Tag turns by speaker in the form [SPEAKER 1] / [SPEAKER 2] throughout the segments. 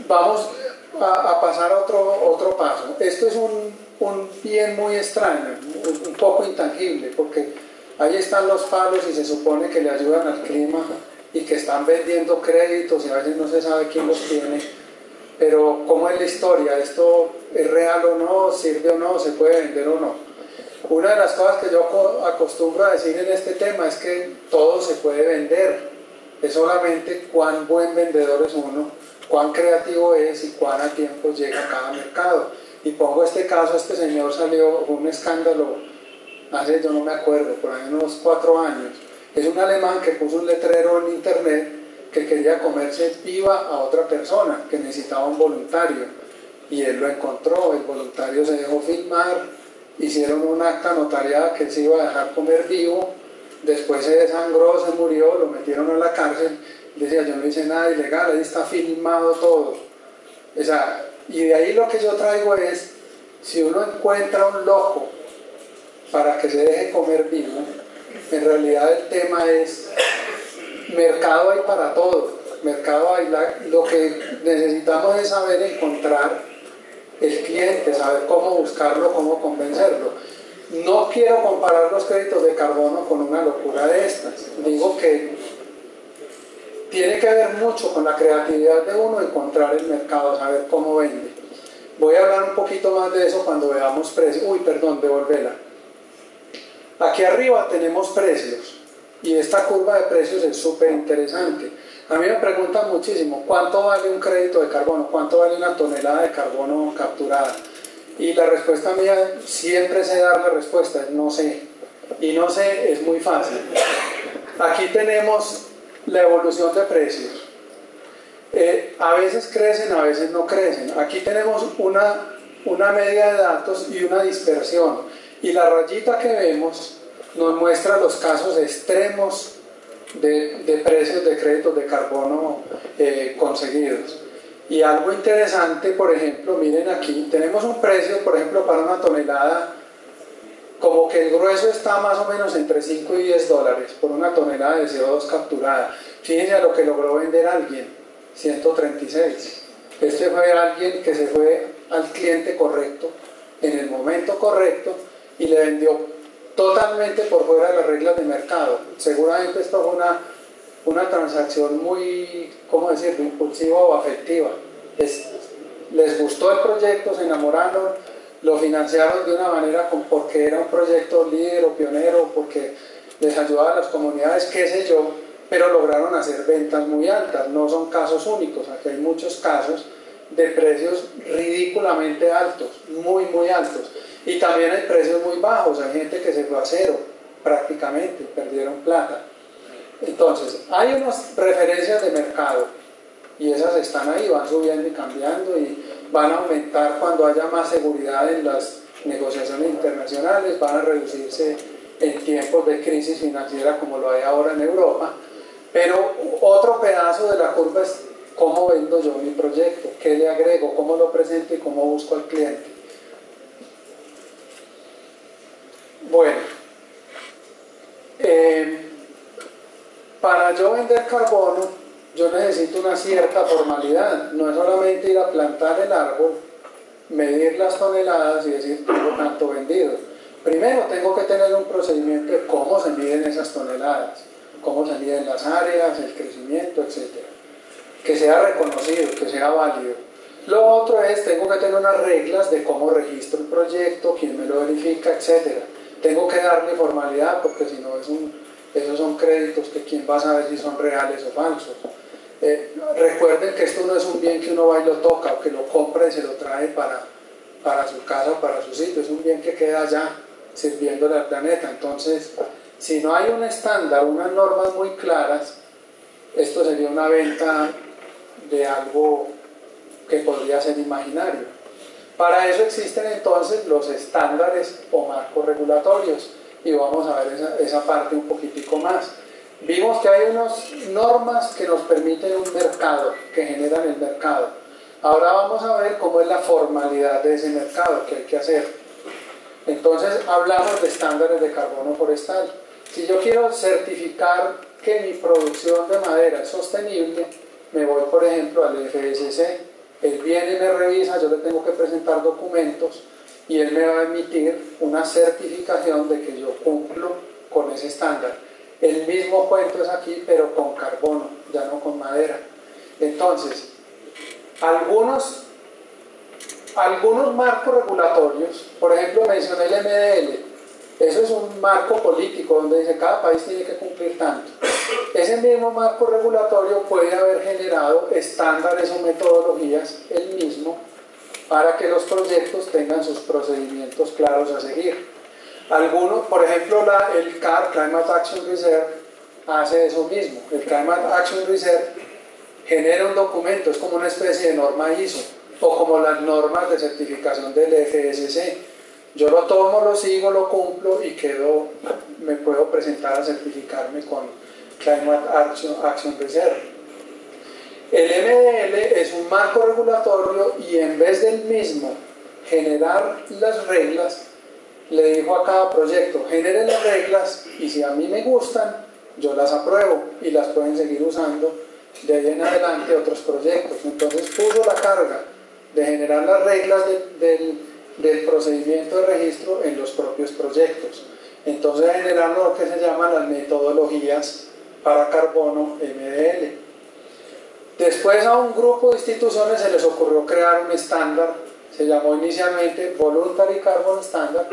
[SPEAKER 1] Vamos a pasar a otro paso. Esto es un bien muy extraño, un poco intangible, porque ahí están los palos y se supone que le ayudan al clima y que están vendiendo créditos y a veces no se sabe quién los tiene, pero ¿cómo es la historia? ¿Esto es real o no? ¿Sirve o no? ¿Se puede vender o no? Una de las cosas que yo acostumbro a decir en este tema es que todo se puede vender, es solamente cuán buen vendedor es uno, cuán creativo es y cuán a tiempo llega a cada mercado. Y pongo este caso, este señor salió un escándalo hace, yo no me acuerdo, por ahí unos 4 años. Es un alemán que puso un letrero en internet que quería comerse viva a otra persona, que necesitaba un voluntario. Y él lo encontró, el voluntario se dejó filmar, hicieron un acta notariada que él se iba a dejar comer vivo, después se desangró, se murió, lo metieron a la cárcel. Decía, yo no hice nada ilegal, ahí está filmado todo. O sea, y de ahí lo que yo traigo es, si uno encuentra un loco para que se deje comer vivo, en realidad el tema es, mercado hay para todo, mercado hay, lo que necesitamos es saber encontrar el cliente, saber cómo buscarlo, cómo convencerlo. No quiero comparar los créditos de carbono con una locura de estas, digo que tiene que ver mucho con la creatividad de uno encontrar el mercado, saber cómo vende. Voy a hablar un poquito más de eso cuando veamos precios. Uy, perdón, devolvela. Aquí arriba tenemos precios y esta curva de precios es súper interesante. A mí me preguntan muchísimo, ¿cuánto vale un crédito de carbono? ¿Cuánto vale una tonelada de carbono capturada? Y la respuesta mía, siempre sé dar la respuesta, es no sé. Y no sé es muy fácil. Aquí tenemos la evolución de precios. A veces crecen, a veces no crecen. Aquí tenemos una media de datos y una dispersión. Y la rayita que vemos nos muestra los casos extremos de precios de créditos de carbono conseguidos. Y algo interesante, por ejemplo, miren aquí, tenemos un precio, por ejemplo, para una tonelada, como que el grueso está más o menos entre 5 y 10 dólares por una tonelada de CO2 capturada. Fíjense a lo que logró vender alguien, 136. Este fue alguien que se fue al cliente correcto, en el momento correcto, y le vendió totalmente por fuera de las reglas de mercado. Seguramente esto fue una transacción muy, ¿cómo decirlo?, impulsiva o afectiva. Les gustó el proyecto, se enamoraron, lo financiaron de una manera porque era un proyecto líder o pionero, porque les ayudaba a las comunidades, qué sé yo, pero lograron hacer ventas muy altas. No son casos únicos, aquí hay muchos casos de precios ridículamente altos, muy altos, y también hay precios muy bajos, hay gente que se fue a cero prácticamente, perdieron plata. Entonces, hay unas referencias de mercado y esas están ahí, van subiendo y cambiando y van a aumentar cuando haya más seguridad en las negociaciones internacionales, van a reducirse en tiempos de crisis financiera como lo hay ahora en Europa. Pero otro pedazo de la curva es cómo vendo yo mi proyecto, qué le agrego, cómo lo presento y cómo busco al cliente. Bueno, para yo vender carbono, yo necesito una cierta formalidad. No es solamente ir a plantar el árbol, medir las toneladas y decir tengo tanto vendido. Primero tengo que tener un procedimiento de cómo se miden esas toneladas, cómo se miden las áreas, el crecimiento, etc. Que sea reconocido, que sea válido. Lo otro es, tengo que tener unas reglas de cómo registro el proyecto, quién me lo verifica, etc. Tengo que darle formalidad porque si no esos son créditos que quién va a saber si son reales o falsos. Recuerden que esto no es un bien que uno va y lo toca o que lo compra y se lo trae para su casa o para su sitio, es un bien que queda allá sirviéndole al planeta. Entonces, si no hay un estándar, unas normas muy claras, esto sería una venta de algo que podría ser imaginario. Para eso existen entonces los estándares o marcos regulatorios y vamos a ver esa parte un poquitico más. Vimos que hay unas normas que nos permiten un mercado, que generan el mercado. Ahora vamos a ver cómo es la formalidad de ese mercado, que hay que hacer. Entonces hablamos de estándares de carbono forestal. Si yo quiero certificar que mi producción de madera es sostenible, me voy por ejemplo al FSC, él viene y me revisa, yo le tengo que presentar documentos y él me va a emitir una certificación de que yo cumplo con ese estándar. El mismo cuento es aquí, pero con carbono, ya no con madera. Entonces, algunos marcos regulatorios, por ejemplo mencioné el MDL, eso es un marco político donde dice cada país tiene que cumplir tanto. Ese mismo marco regulatorio puede haber generado estándares o metodologías él mismo para que los proyectos tengan sus procedimientos claros a seguir. Algunos, por ejemplo, el CAR, Climate Action Reserve, hace eso mismo. El Climate Action Reserve genera un documento, es como una especie de norma ISO, o como las normas de certificación del FSC. Yo lo tomo, lo sigo, lo cumplo y me puedo presentar a certificarme con Climate Action Reserve. El MDL es un marco regulatorio y en vez del mismo generar las reglas, le dijo a cada proyecto, genere las reglas y si a mí me gustan, yo las apruebo y las pueden seguir usando de ahí en adelante otros proyectos. Entonces puso la carga de generar las reglas del procedimiento de registro en los propios proyectos. Entonces generar lo que se llaman las metodologías para carbono MDL. Después a un grupo de instituciones se les ocurrió crear un estándar, se llamó inicialmente Voluntary Carbon Standard,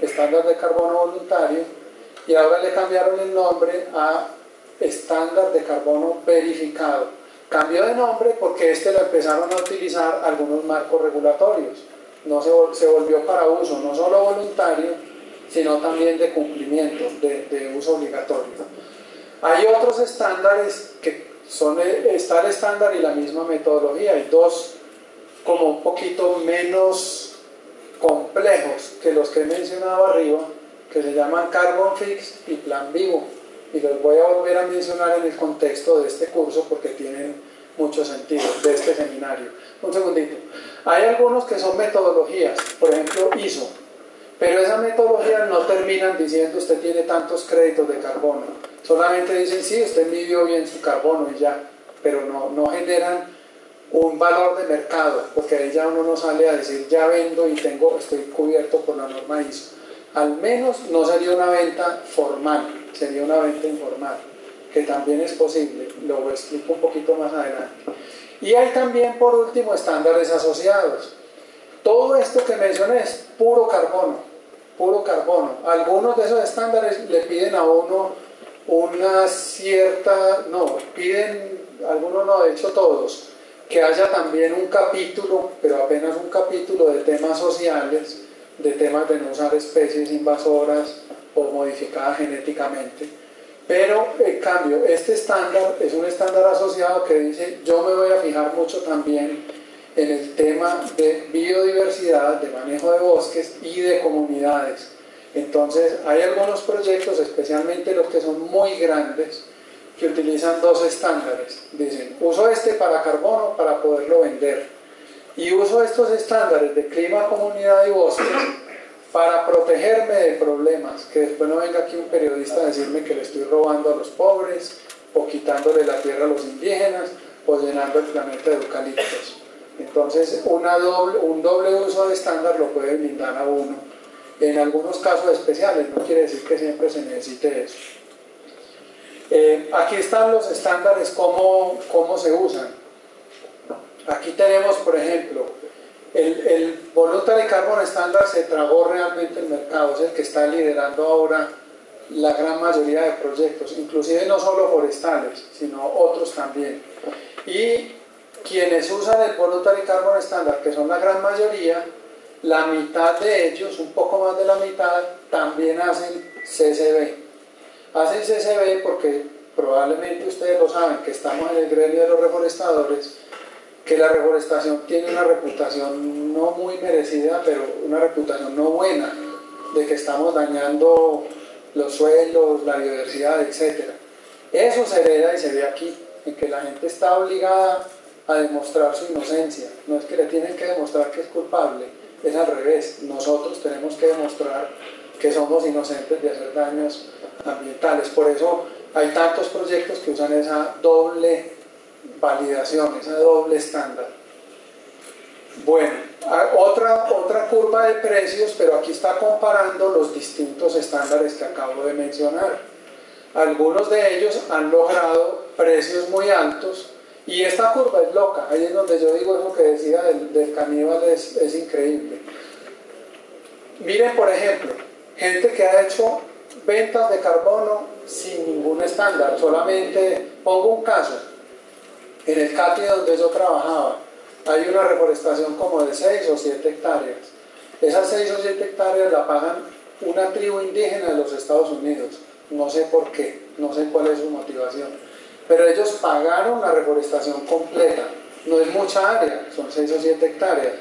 [SPEAKER 1] estándar de carbono voluntario, y ahora le cambiaron el nombre a estándar de carbono verificado. Cambió de nombre porque lo empezaron a utilizar algunos marcos regulatorios. No se volvió para uso, no solo voluntario, sino también de cumplimiento, de uso obligatorio. Hay otros estándares que está el estándar y la misma metodología. Hay dos como un poquito menos complejos que los que he mencionado arriba, que se llaman Carbon Fix y Plan Vivo, y los voy a volver a mencionar en el contexto de este curso porque tienen mucho sentido, de este seminario. Un segundito. Hay algunos que son metodologías, por ejemplo ISO, pero esa metodología no terminan diciendo usted tiene tantos créditos de carbono, solamente dicen sí, usted midió bien su carbono y ya, pero no generan un valor de mercado, porque ahí ya uno no sale a decir ya vendo y estoy cubierto por la norma ISO. Al menos no sería una venta formal, sería una venta informal, que también es posible, lo explico un poquito más adelante. Y hay también, por último, estándares asociados. Todo esto que mencioné es puro carbono, puro carbono. Algunos de esos estándares le piden a uno una cierta, algunos no, de hecho todos, que haya también un capítulo, pero apenas un capítulo de temas sociales, de temas de no usar especies invasoras o modificadas genéticamente. Pero en cambio, este estándar es un estándar asociado que dice, yo me voy a fijar mucho también en el tema de biodiversidad, de manejo de bosques y de comunidades. Entonces, hay algunos proyectos, especialmente los que son muy grandes, que utilizan dos estándares. Dicen, uso este para carbono para poderlo vender. Y uso estos estándares de clima, comunidad y bosques para protegerme de problemas, que después no venga aquí un periodista a decirme que le estoy robando a los pobres, o quitándole la tierra a los indígenas, o llenando el planeta de eucaliptos. Entonces, un doble uso de estándar lo puede blindar a uno. En algunos casos especiales, no quiere decir que siempre se necesite eso. Aquí están los estándares, cómo se usan. Aquí tenemos, por ejemplo, el Voluntary Carbon Standard se tragó realmente el mercado, es el que está liderando ahora la gran mayoría de proyectos, inclusive no solo forestales, sino otros también. Y quienes usan el Voluntary Carbon Standard, que son la gran mayoría, la mitad de ellos, un poco más de la mitad, también hacen CCB. Hacen CCB porque probablemente ustedes lo saben, que estamos en el gremio de los reforestadores, que la reforestación tiene una reputación no muy merecida, pero una reputación no buena, de que estamos dañando los suelos, la biodiversidad, etc. Eso se hereda y se ve aquí, en que la gente está obligada a demostrar su inocencia. No es que le tienen que demostrar que es culpable, es al revés. Nosotros tenemos que demostrar que somos inocentes de hacer daños ambientales. Por eso hay tantos proyectos que usan esa doble validación, esa doble estándar. Bueno, otra curva de precios, pero aquí está comparando los distintos estándares que acabo de mencionar. Algunos de ellos han logrado precios muy altos y esta curva es loca. Ahí es donde yo digo eso que decía del caníbal, es increíble. Miren, por ejemplo, gente que ha hecho ventas de carbono sin ningún estándar. Solamente pongo un caso. En el CATI donde yo trabajaba hay una reforestación como de 6 o 7 hectáreas. Esas 6 o 7 hectáreas la pagan una tribu indígena de los Estados Unidos. No sé por qué, no sé cuál es su motivación. Pero ellos pagaron la reforestación completa. No es mucha área, son 6 o 7 hectáreas.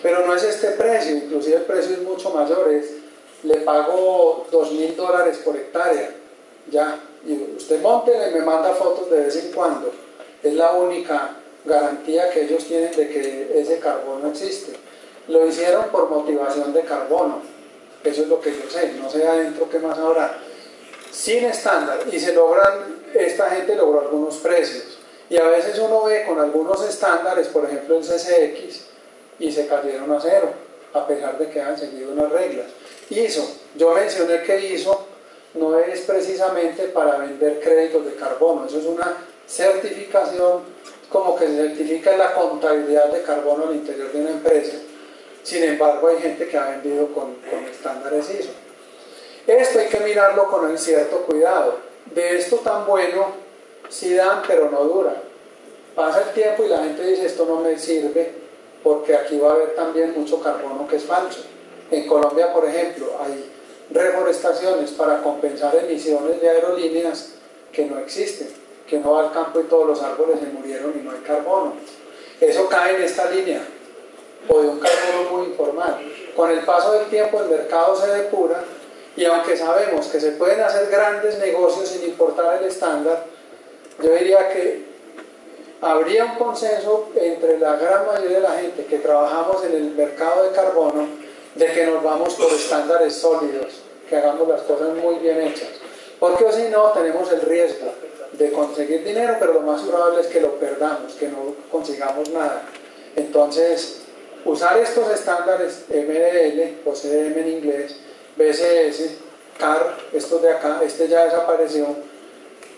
[SPEAKER 1] Pero no es este precio, inclusive el precio es mucho mayor. Le pago $2.000 por hectárea. Ya, y usted móntela y me manda fotos de vez en cuando. Es la única garantía que ellos tienen de que ese carbono existe. Lo hicieron por motivación de carbono, eso es lo que yo sé, no sé adentro qué más habrá. Sin estándar, y esta gente logró algunos precios, y a veces uno ve con algunos estándares, por ejemplo el CCX, y se cayeron a cero, a pesar de que han seguido unas reglas. ISO, yo mencioné que ISO no es precisamente para vender créditos de carbono, eso es una certificación, como que se certifica la contabilidad de carbono al interior de una empresa. Sin embargo, hay gente que ha vendido con estándares ISO. Esto hay que mirarlo con un cierto cuidado. De esto tan bueno, sí dan, pero no dura. Pasa el tiempo y la gente dice, esto no me sirve, porque aquí va a haber también mucho carbono que es falso. En Colombia, por ejemplo, hay reforestaciones para compensar emisiones de aerolíneas que no existen, que uno va al campo y todos los árboles se murieron y no hay carbono. Eso cae en esta línea, o de un carbono muy informal. Con el paso del tiempo el mercado se depura y aunque sabemos que se pueden hacer grandes negocios sin importar el estándar, yo diría que habría un consenso entre la gran mayoría de la gente que trabajamos en el mercado de carbono de que nos vamos por estándares sólidos, que hagamos las cosas muy bien hechas, porque si no tenemos el riesgo de conseguir dinero, pero lo más probable es que lo perdamos, que no consigamos nada. Entonces, usar estos estándares MDL o CDM en inglés, BCS, CAR, estos de acá, este ya desapareció,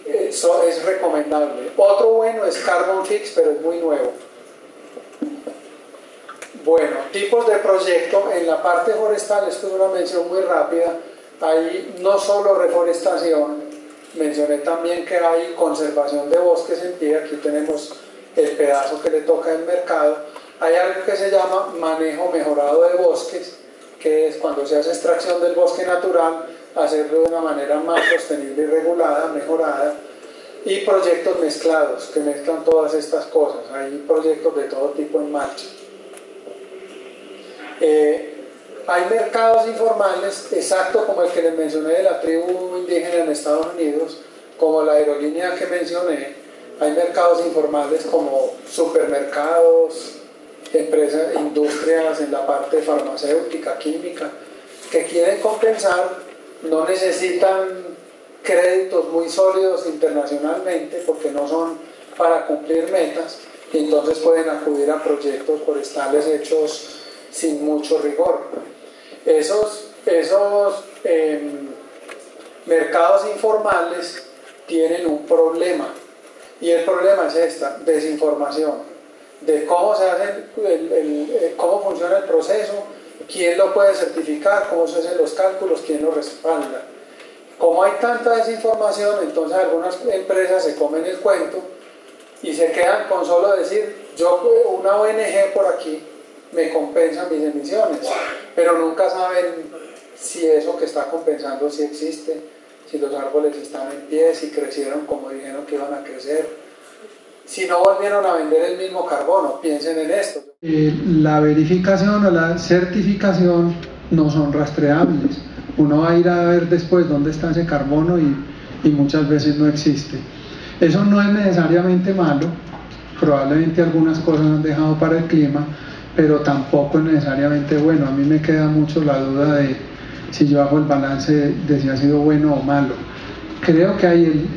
[SPEAKER 1] eso es recomendable. Otro bueno es Carbon Fix, pero es muy nuevo. Bueno, tipos de proyecto. En la parte forestal, esto es una mención muy rápida, hay no solo reforestación, mencioné también que hay conservación de bosques en pie, aquí tenemos el pedazo que le toca al mercado. Hay algo que se llama manejo mejorado de bosques, que es cuando se hace extracción del bosque natural, hacerlo de una manera más sostenible y regulada, mejorada, y proyectos mezclados, que mezclan todas estas cosas. Hay proyectos de todo tipo en marcha. Hay mercados informales, exacto como el que les mencioné de la tribu indígena en Estados Unidos, como la aerolínea que mencioné. Hay mercados informales como supermercados, empresas, industrias en la parte farmacéutica, química, que quieren compensar, no necesitan créditos muy sólidos internacionalmente porque no son para cumplir metas, y entonces pueden acudir a proyectos forestales hechos sin mucho rigor. Esos mercados informales tienen un problema, y el problema es esta desinformación de cómo se hace cómo funciona el proceso, quién lo puede certificar, cómo se hacen los cálculos, quién lo respalda. Como hay tanta desinformación, entonces algunas empresas se comen el cuento y se quedan con solo decir, una ONG por aquí me compensa mis emisiones, pero nunca saben si eso que está compensando sí existe, si los árboles están en pie, si crecieron como dijeron que iban a crecer, si no volvieron a vender el mismo carbono. Piensen en esto. La verificación o la certificación no son rastreables. Uno va a ir a ver después dónde está ese carbono y muchas veces no existe. Eso no es necesariamente malo, probablemente algunas cosas han dejado para el clima, pero tampoco es necesariamente bueno. A mí me queda mucho la duda de si yo hago el balance de si ha sido bueno o malo. Creo que hay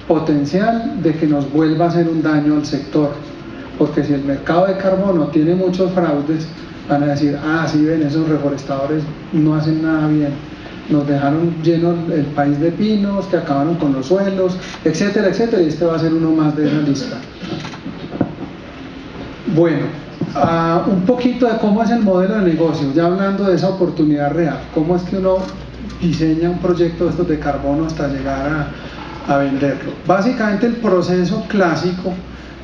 [SPEAKER 1] potencial de que nos vuelva a hacer un daño al sector, porque si el mercado de carbono tiene muchos fraudes, van a decir, ah, sí ven, esos reforestadores no hacen nada bien, nos dejaron lleno el país de pinos, que acabaron con los suelos, etcétera, etcétera, y este va a ser uno más de esa lista. Bueno, un poquito de cómo es el modelo de negocio, ya hablando de esa oportunidad real, cómo es que uno diseña un proyecto de estos de carbono hasta llegar a venderlo. Básicamente el proceso clásico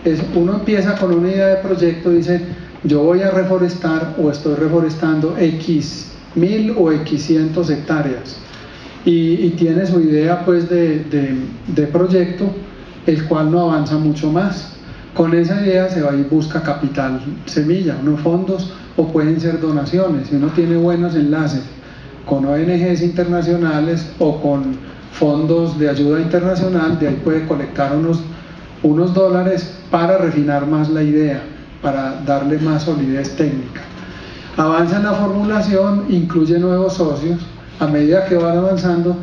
[SPEAKER 1] es, uno empieza con una idea de proyecto, dice, yo voy a reforestar o estoy reforestando X 1000 o X cientos hectáreas, y tiene su idea pues de proyecto, el cual no avanza mucho más. Con esa idea se va y busca capital semilla, unos fondos, o pueden ser donaciones. Si uno tiene buenos enlaces con ONGs internacionales o con fondos de ayuda internacional, de ahí puede colectar unos dólares para refinar más la idea, para darle más solidez técnica. Avanza en la formulación, incluye nuevos socios. A medida que van avanzando,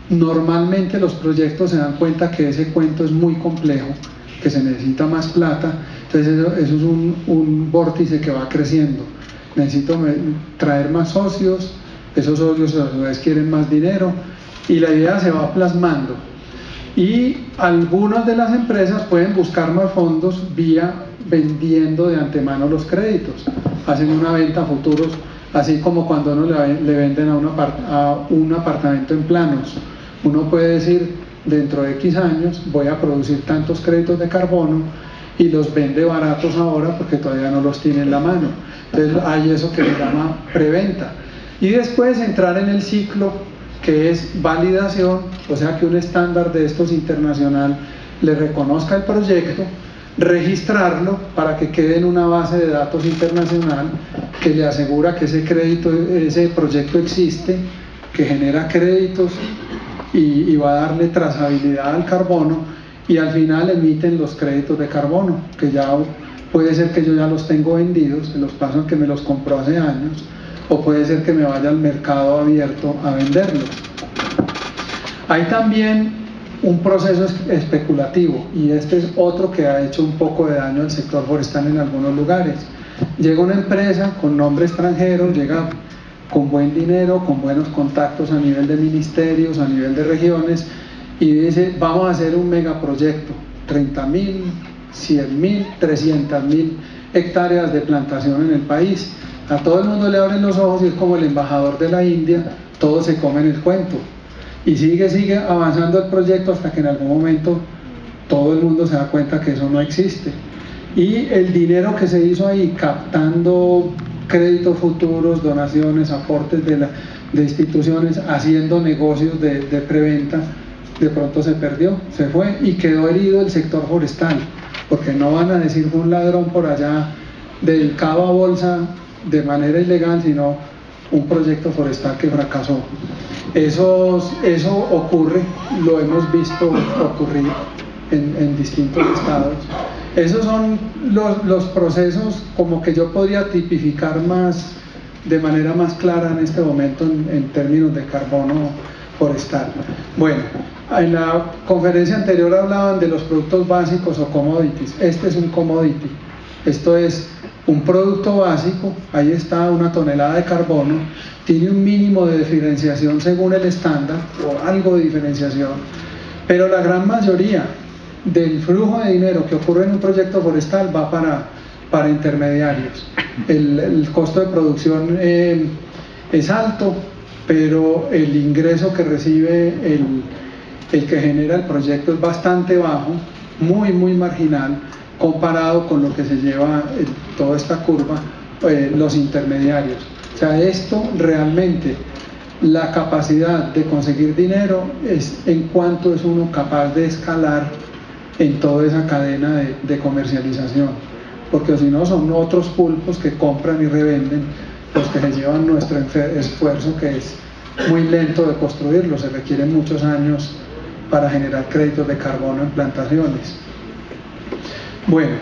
[SPEAKER 1] normalmente los proyectos se dan cuenta que ese cuento es muy complejo, que se necesita más plata, entonces eso es un vórtice que va creciendo. Necesito traer más socios, esos socios a su vez quieren más dinero, y la idea se va plasmando. Y algunas de las empresas pueden buscar más fondos vía vendiendo de antemano los créditos, hacen una venta a futuros, así como cuando uno le venden a un apartamento en planos. Uno puede decir, dentro de X años voy a producir tantos créditos de carbono, y los vende baratos ahora porque todavía no los tiene en la mano. Entonces hay eso que se llama preventa. Y después entrar en el ciclo que es validación, o sea que un estándar de estos internacional le reconozca el proyecto, registrarlo para que quede en una base de datos internacional que le asegura que ese proyecto existe, que genera créditos y va a darle trazabilidad al carbono, y al final emiten los créditos de carbono, que ya puede ser que yo ya los tengo vendidos, en los pasos en que me los compró hace años, o puede ser que me vaya al mercado abierto a venderlos. Hay también un proceso especulativo, y este es otro que ha hecho un poco de daño al sector forestal en algunos lugares. Llega una empresa con nombre extranjero, llega con buen dinero, con buenos contactos a nivel de ministerios, a nivel de regiones, y dice, vamos a hacer un megaproyecto, 30.000, 100.000, 300.000 hectáreas de plantación en el país. A todo el mundo le abren los ojos y es como el embajador de la India, todos se comen el cuento. Y sigue avanzando el proyecto hasta que en algún momento todo el mundo se da cuenta que eso no existe. Y el dinero que se hizo ahí, captando créditos futuros, donaciones, aportes de instituciones, haciendo negocios de preventa, de pronto se perdió, se fue, y quedó herido el sector forestal, porque no van a decir fue un ladrón por allá dedicado a bolsa de manera ilegal, sino un proyecto forestal que fracasó. Eso ocurre, lo hemos visto ocurrir en distintos estados. Esos son los procesos como que yo podría tipificar más, de manera más clara en este momento en términos de carbono forestal. Bueno, en la conferencia anterior hablaban de los productos básicos o commodities. Este es un commodity. Esto es un producto básico, ahí está una tonelada de carbono, tiene un mínimo de diferenciación según el estándar, o algo de diferenciación, pero la gran mayoría del flujo de dinero que ocurre en un proyecto forestal va para intermediarios. El costo de producción es alto, pero el ingreso que recibe el que genera el proyecto es bastante bajo, muy marginal, comparado con lo que se lleva toda esta curva, los intermediarios. O sea, esto realmente, la capacidad de conseguir dinero es en cuanto es uno capaz de escalar en toda esa cadena de comercialización, porque si no son otros pulpos que compran y revenden los que se llevan nuestro esfuerzo, que es muy lento de construirlo, se requieren muchos años para generar créditos de carbono en plantaciones. Bueno,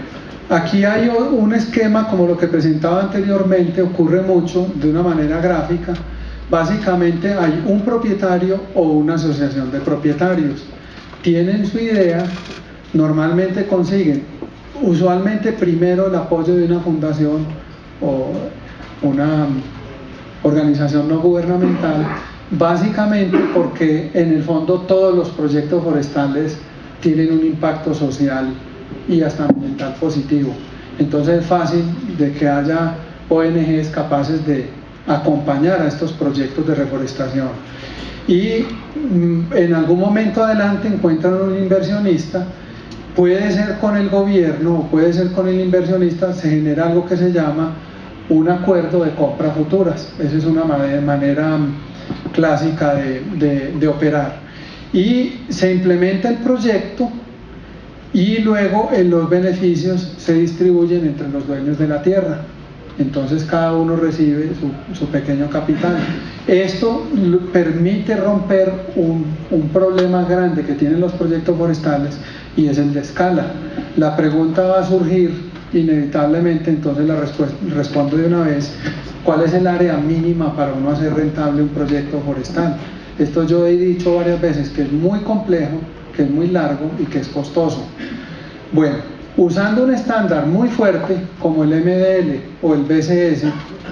[SPEAKER 1] aquí hay un esquema como lo que presentaba anteriormente, ocurre mucho de una manera gráfica. Básicamente hay un propietario o una asociación de propietarios. tienen su idea, normalmente consiguen, usualmente primero el apoyo de una fundación o una organización no gubernamental, básicamente porque en el fondo todos los proyectos forestales tienen un impacto social y hasta ambiental positivo. Entonces es fácil de que haya ONGs capaces de acompañar a estos proyectos de reforestación. Y en algún momento adelante encuentran un inversionista, puede ser con el gobierno o puede ser con el inversionista, se genera algo que se llama un acuerdo de compras futuras. Esa es una manera clásica de operar. Y se implementa el proyecto y luego los beneficios se distribuyen entre los dueños de la tierra. Entonces cada uno recibe su pequeño capital. Esto permite romper un problema grande que tienen los proyectos forestales, y es el de escala. La pregunta va a surgir inevitablemente, entonces la respondo de una vez: ¿cuál es el área mínima para uno hacer rentable un proyecto forestal? Esto yo he dicho varias veces que es muy complejo, que es muy largo y que es costoso. Bueno, usando un estándar muy fuerte como el MDL o el BCS,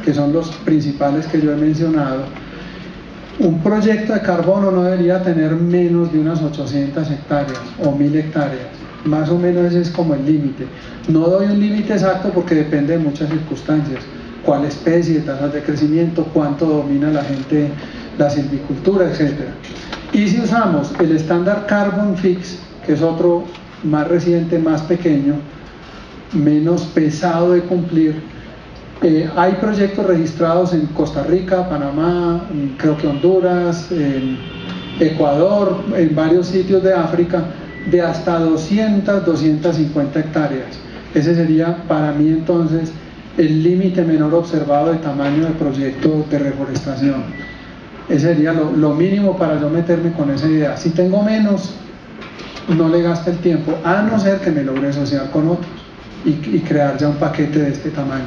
[SPEAKER 1] que son los principales que yo he mencionado, un proyecto de carbono no debería tener menos de unas 800 hectáreas o 1000 hectáreas. Más o menos ese es como el límite. No doy un límite exacto porque depende de muchas circunstancias: cuál especie, tasas de crecimiento, cuánto domina la gente la silvicultura, etc. Y si usamos el estándar Carbon Fix, que es otro más reciente, más pequeño, menos pesado de cumplir, hay proyectos registrados en Costa Rica, Panamá, creo que Honduras, Ecuador, en varios sitios de África, de hasta 200, 250 hectáreas. Ese sería para mí entonces el límite menor observado de tamaño de proyecto de reforestación. Ese sería lo mínimo para yo meterme con esa idea. Si tengo menos, no le gaste el tiempo, a no ser que me logre asociar con otros y crear ya un paquete de este tamaño.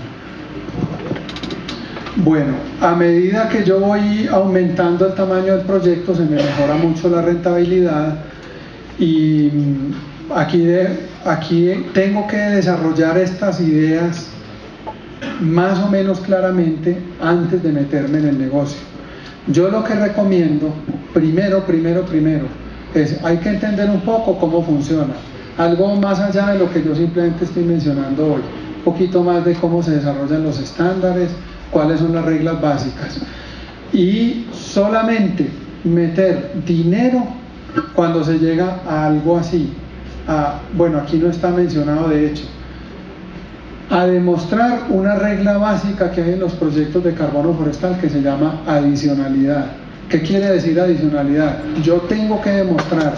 [SPEAKER 1] Bueno, a medida que yo voy aumentando el tamaño del proyecto, se me mejora mucho la rentabilidad, y aquí tengo que desarrollar estas ideas más o menos claramente antes de meterme en el negocio. Yo lo que recomiendo, primero, es hay que entender un poco cómo funciona, algo más allá de lo que yo simplemente estoy mencionando hoy, un poquito más de cómo se desarrollan los estándares, cuáles son las reglas básicas, y solamente meter dinero cuando se llega a algo así, bueno, aquí no está mencionado de hecho, a demostrar una regla básica que hay en los proyectos de carbono forestal que se llama adicionalidad. ¿Qué quiere decir adicionalidad? Yo tengo que demostrar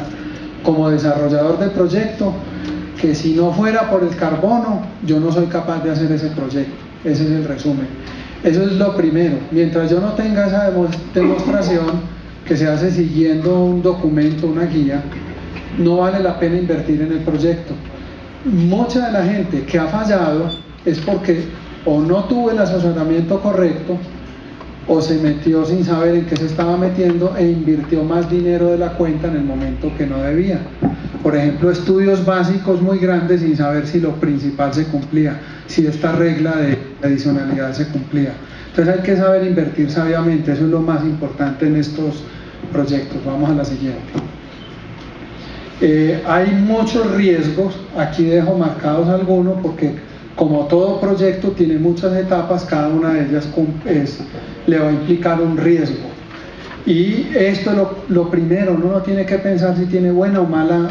[SPEAKER 1] como desarrollador de proyecto que si no fuera por el carbono, yo no soy capaz de hacer ese proyecto. Ese es el resumen. Eso es lo primero. Mientras yo no tenga esa demostración, que se hace siguiendo un documento, una guía, no vale la pena invertir en el proyecto. Mucha de la gente que ha fallado es porque o no tuvo el asesoramiento correcto, o se metió sin saber en qué se estaba metiendo e invirtió más dinero de la cuenta en el momento que no debía. Por ejemplo, estudios básicos muy grandes sin saber si lo principal se cumplía, si esta regla de adicionalidad se cumplía. Entonces hay que saber invertir sabiamente, eso es lo más importante en estos proyectos. Vamos a la siguiente. Hay muchos riesgos, aquí dejo marcados algunos porque como todo proyecto tiene muchas etapas, cada una de ellas le va a implicar un riesgo. Y esto es lo primero, uno no tiene que pensar si tiene una buena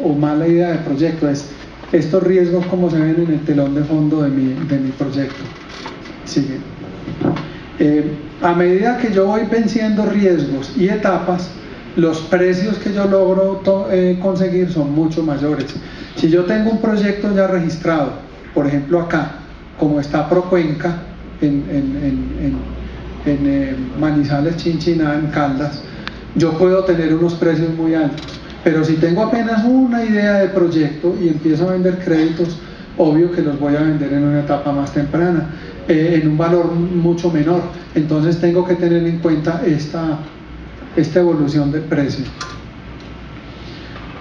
[SPEAKER 1] o mala idea de proyecto, es estos riesgos como se ven en el telón de fondo de mi proyecto. Sigue. A medida que yo voy venciendo riesgos y etapas, los precios que yo logro conseguir son mucho mayores. Si yo tengo un proyecto ya registrado, por ejemplo acá, como está Procuenca en Manizales, Chinchiná, en Caldas, yo puedo tener unos precios muy altos. Pero si tengo apenas una idea de proyecto y empiezo a vender créditos, obvio que los voy a vender en una etapa más temprana, en un valor mucho menor. Entonces tengo que tener en cuenta esta evolución del precio.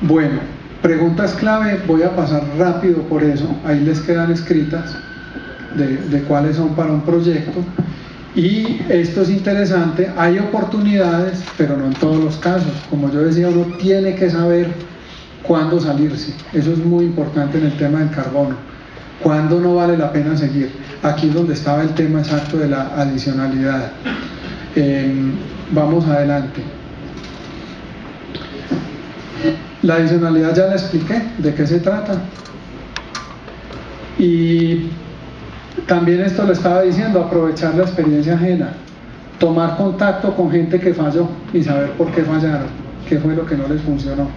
[SPEAKER 1] Bueno, preguntas clave, voy a pasar rápido por eso, ahí les quedan escritas de cuáles son para un proyecto. Y esto es interesante, hay oportunidades, pero no en todos los casos. Como yo decía, uno tiene que saber cuándo salirse. Eso es muy importante en el tema del carbono. Cuándo no vale la pena seguir. Aquí es donde estaba el tema exacto de la adicionalidad. Vamos adelante. La adicionalidad ya la expliqué, de qué se trata. Y también esto lo estaba diciendo, aprovechar la experiencia ajena, tomar contacto con gente que falló y saber por qué fallaron, qué fue lo que no les funcionó.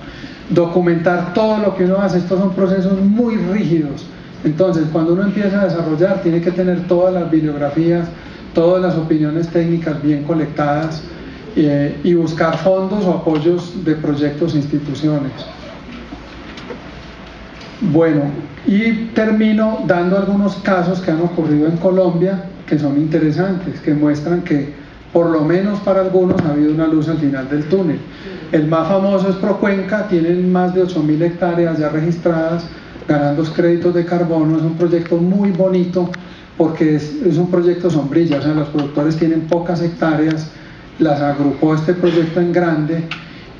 [SPEAKER 1] Documentar todo lo que uno hace, estos son procesos muy rígidos. Entonces, cuando uno empieza a desarrollar, tiene que tener todas las bibliografías, todas las opiniones técnicas bien colectadas y buscar fondos o apoyos de proyectos e instituciones. Bueno, y termino dando algunos casos que han ocurrido en Colombia que son interesantes, que muestran que por lo menos para algunos ha habido una luz al final del túnel. El más famoso es Procuenca, tienen más de 8.000 hectáreas ya registradas, ganando créditos de carbono. Es un proyecto muy bonito porque es un proyecto sombrilla, o sea, los productores tienen pocas hectáreas, las agrupó este proyecto en grande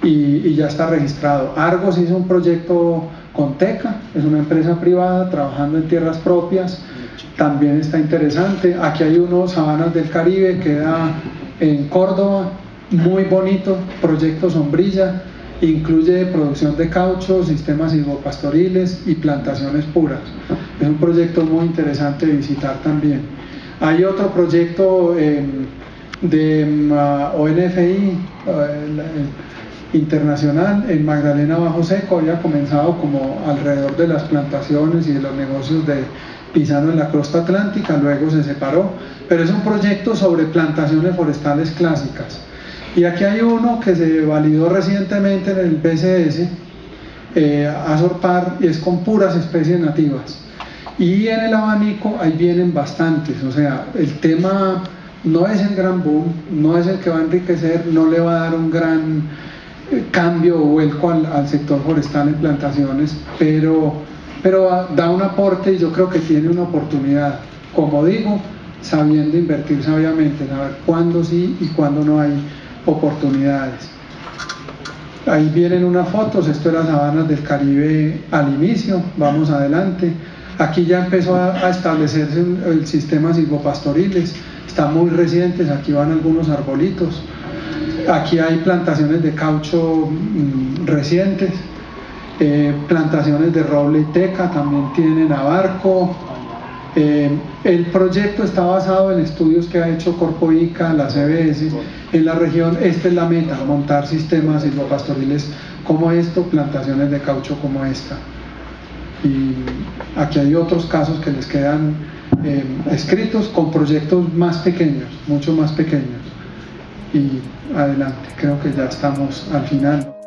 [SPEAKER 1] y ya está registrado. Argos hizo un proyecto con Teca, es una empresa privada trabajando en tierras propias, también está interesante. Aquí hay unos Sabanas del Caribe, queda en Córdoba, muy bonito, proyecto sombrilla, incluye producción de caucho, sistemas silvopastoriles y plantaciones puras. Es un proyecto muy interesante de visitar también. Hay otro proyecto de ONFI internacional en Magdalena Bajo Seco, había comenzado como alrededor de las plantaciones y de los negocios de pisano en la costa atlántica, luego se separó, pero es un proyecto sobre plantaciones forestales clásicas. Y aquí hay uno que se validó recientemente en el BCS, Azorpar, y es con puras especies nativas. Y en el abanico ahí vienen bastantes, o sea, el tema no es el gran boom, no es el que va a enriquecer, no le va a dar un gran cambio o vuelco al sector forestal en plantaciones, pero da un aporte y yo creo que tiene una oportunidad, como digo, sabiendo invertir sabiamente, saber cuándo sí y cuándo no hay oportunidades. Ahí vienen unas fotos, esto era Sabanas del Caribe al inicio, vamos adelante. Aquí ya empezó a establecerse el sistema silvopastoriles, están muy recientes, aquí van algunos arbolitos. Aquí hay plantaciones de caucho recientes, plantaciones de roble y teca, también tienen abarco. El proyecto está basado en estudios que ha hecho Corpo ICA, la CBS, en la región. Esta es la meta, montar sistemas silvopastoriles como esto, plantaciones de caucho como esta. Y aquí hay otros casos que les quedan escritos con proyectos más pequeños, mucho más pequeños. Y adelante, creo que ya estamos al final.